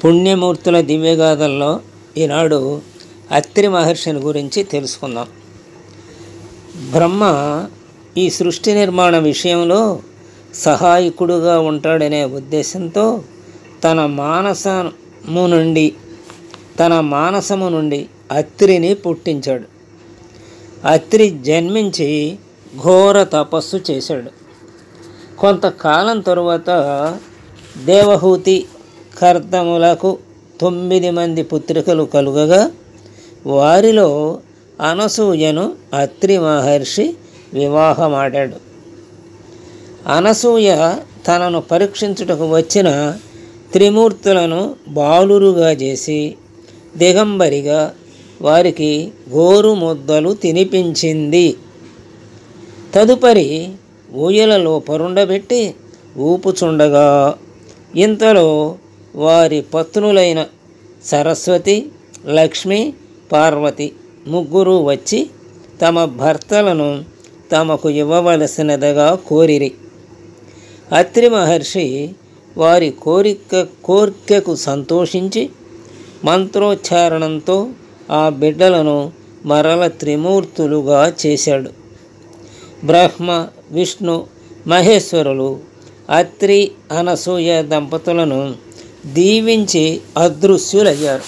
పుణ్యమూర్తుల దివ్యగాథల్లో ఈనాడు అత్రి మహర్షిని గురించి తెలుసుకుందాం. బ్రహ్మ ఈ సృష్టి నిర్మాణ విషయంలో సహాయకుడుగా ఉంటాడనే ఉద్దేశంతో తన మానసము నుండి అత్రిని పుట్టించాడు. అత్రి జన్మించి ఘోర తపస్సు చేశాడు. కొంతకాలం తరువాత దేవహూతి కర్దములకు 9 మంది పుత్రికలు కలుగగా వారిలో అనసూయను అత్రి మహర్షి వివాహమాడాడు. అనసూయ తనను పరీక్షించుటకు వచ్చిన త్రిమూర్తులను బాలురుగా చేసి దిగంబరిగా వారికి గోరు ముద్దలు తినిపించింది. తదుపరి ఊయలలో పరుండబెట్టి ఊపుచుండగా ఇంతలో వారి పత్నులైన సరస్వతి, లక్ష్మి, పార్వతి ముగ్గురు వచ్చి తమ భర్తలను తమకు ఇవ్వవలసినదిగా కోరిరి. అత్రి మహర్షి వారి కోరికకు సంతోషించి మంత్రోచ్చారణంతో ఆ బిడ్డలను మరల త్రిమూర్తులుగా చేశాడు. బ్రహ్మ, విష్ణు, మహేశ్వరులు అత్రి, అనసూయ దంపతులను దీవించి అదృశ్యులయ్యారు.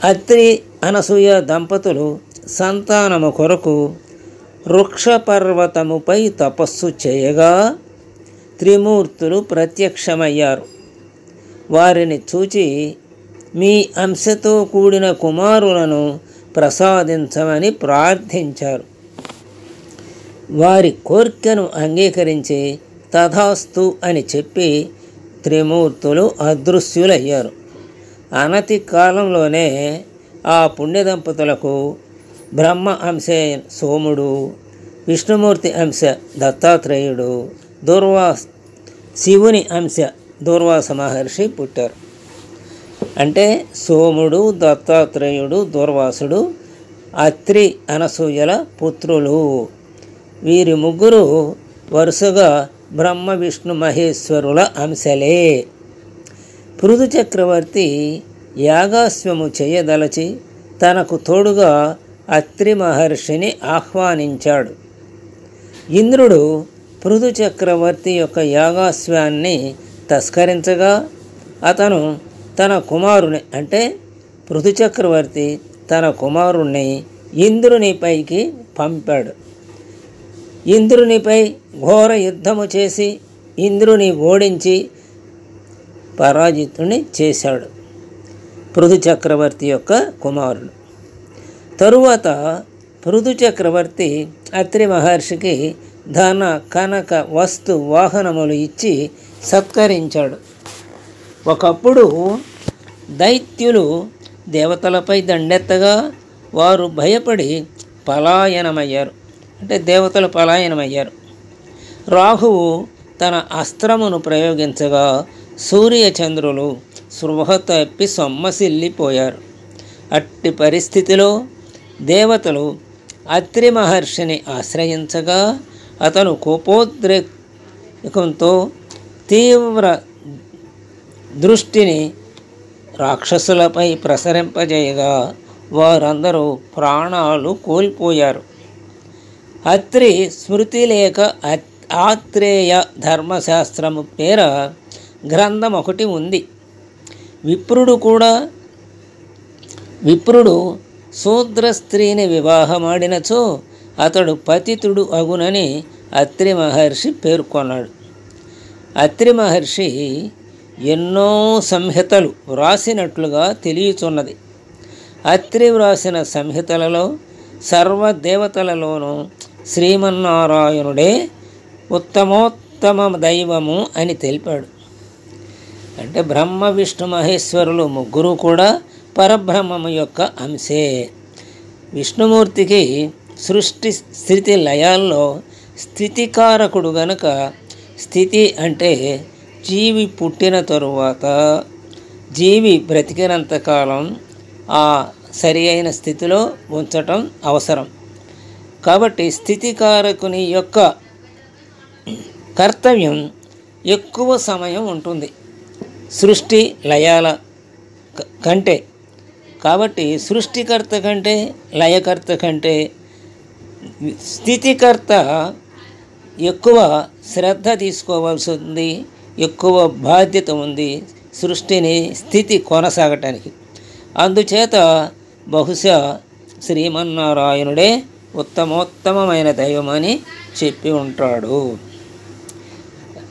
అత్రి, అనసూయ దంపతులు సంతానము కొరకు వృక్షపర్వతముపై తపస్సు చేయగా త్రిమూర్తులు ప్రత్యక్షమయ్యారు. వారిని చూచి మీ అంశతో కూడిన కుమారులను ప్రసాదించమని ప్రార్థించారు. వారి కోర్కెను అంగీకరించి తథాస్తు అని చెప్పి త్రిమూర్తులు అదృశ్యులయ్యారు. అనతి కాలంలోనే ఆ పుణ్య దంపతులకు బ్రహ్మ అంశే సోముడు, విష్ణుమూర్తి అంశ దత్తాత్రేయుడు, శివుని అంశ దూర్వాస మహర్షి పుట్టారు. అంటే సోముడు, దత్తాత్రేయుడు, దూర్వాసుడు అత్రి, అనసూయల పుత్రులు. వీరి ముగ్గురు వరుసగా బ్రహ్మ, విష్ణు, మహేశ్వరుల అంశలే. పృథు చక్రవర్తి యాగాశ్వము చేయదలచి తనకు తోడుగా అత్రి మహర్షిని ఆహ్వానించాడు. ఇంద్రుడు పృథు చక్రవర్తి యొక్క యాగాశ్వాన్ని తస్కరించగా అతను తన కుమారుని అంటే పృథు చక్రవర్తి తన కుమారుణ్ణి ఇంద్రునిపైకి పంపాడు. ఇంద్రునిపై ఘోర యుద్ధము చేసి ఇంద్రుని ఓడించి పరాజితుని చేశాడు పృథు చక్రవర్తి యొక్క కుమారుడు. తరువాత పృథు చక్రవర్తి అత్రి మహర్షికి ధన, కనక, వస్తు, వాహనములు ఇచ్చి సత్కరించాడు. ఒకప్పుడు దైత్యులు దేవతలపై దండెత్తగా వారు భయపడి పలాయనమయ్యారు. అంటే దేవతలు పలాయనమయ్యారు. రాహువు తన అస్త్రమును ప్రయోగించగా సూర్యచంద్రులు స్పృహ తప్పి సొమ్మసిల్లిపోయారు. అట్టి పరిస్థితిలో దేవతలు అత్రి మహర్షిని ఆశ్రయించగా అతను కోపోద్రేకంతో తీవ్ర దృష్టిని రాక్షసులపై ప్రసరింపజేయగా వారందరూ ప్రాణాలు కోల్పోయారు. అత్రి స్మృతి లేక ఆత్రేయ ధర్మశాస్త్రము పేర గ్రంథం ఒకటి ఉంది. విప్రుడు శూద్ర స్త్రీని వివాహమాడినచో అతడు పతితుడు అగునని అత్రి మహర్షి పేర్కొన్నాడు. అత్రి మహర్షి ఎన్నో సంహితలు వ్రాసినట్లుగా తెలియచున్నది. అత్రి వ్రాసిన సంహితలలో సర్వదేవతలలోనూ శ్రీమన్నారాయణుడే ఉత్తమోత్తమ దైవము అని తెలిపాడు. అంటే బ్రహ్మ, విష్ణు, మహేశ్వరులు ముగ్గురు కూడా పరబ్రహ్మము యొక్క అంశే. విష్ణుమూర్తికి సృష్టి స్థితి లయాల్లో స్థితికారకుడు గనుక స్థితి అంటే జీవి పుట్టిన తరువాత జీవి బ్రతికినంతకాలం ఆ సరి అయిన స్థితిలో ఉంచటం అవసరం. కాబట్టి స్థితికారకుని యొక్క కర్తవ్యం ఎక్కువ సమయం ఉంటుంది. సృష్టి లయాల కంటే. కాబట్టి సృష్టికర్త కంటే లయకర్త కంటే స్థితికర్త ఎక్కువ శ్రద్ధ తీసుకోవాల్సి ఉంది, ఎక్కువ బాధ్యత ఉంది సృష్టిని స్థితి కొనసాగటానికి. అందుచేత బహుశా శ్రీమన్నారాయణుడే ఉత్తమోత్తమైన దైవమని చెప్పి ఉంటాడు.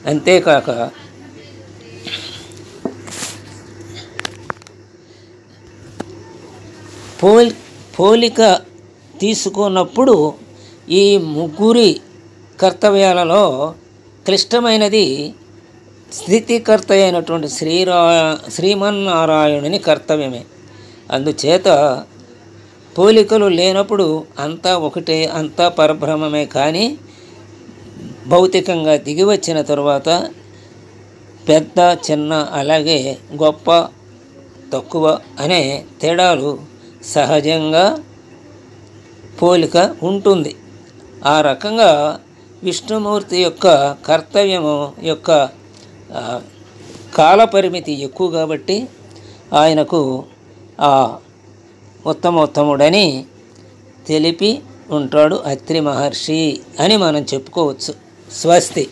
అంతేకాక పోలిక తీసుకున్నప్పుడు ఈ ముగ్గురి కర్తవ్యాలలో క్లిష్టమైనది స్థితికర్త అయినటువంటి శ్రీమన్నారాయణుని కర్తవ్యమే. అందుచేత పోలికలు లేనప్పుడు అంతా ఒకటే, అంతా పరబ్రహ్మమే. కానీ భౌతికంగా దిగి వచ్చిన తరువాత పెద్ద చిన్న అలాగే గొప్ప తక్కువ అనే తేడాలు సహజంగా పోలిక ఉంటుంది. ఆ రకంగా విష్ణుమూర్తి యొక్క కర్తవ్యము యొక్క కాలపరిమితి ఎక్కువ కాబట్టి ఆయనకు ఆ ఉత్తమోత్తముడని తెలిపి ఉంటాడు అత్రి మహర్షి అని మనం చెప్పుకోవచ్చు. స్వస్తి.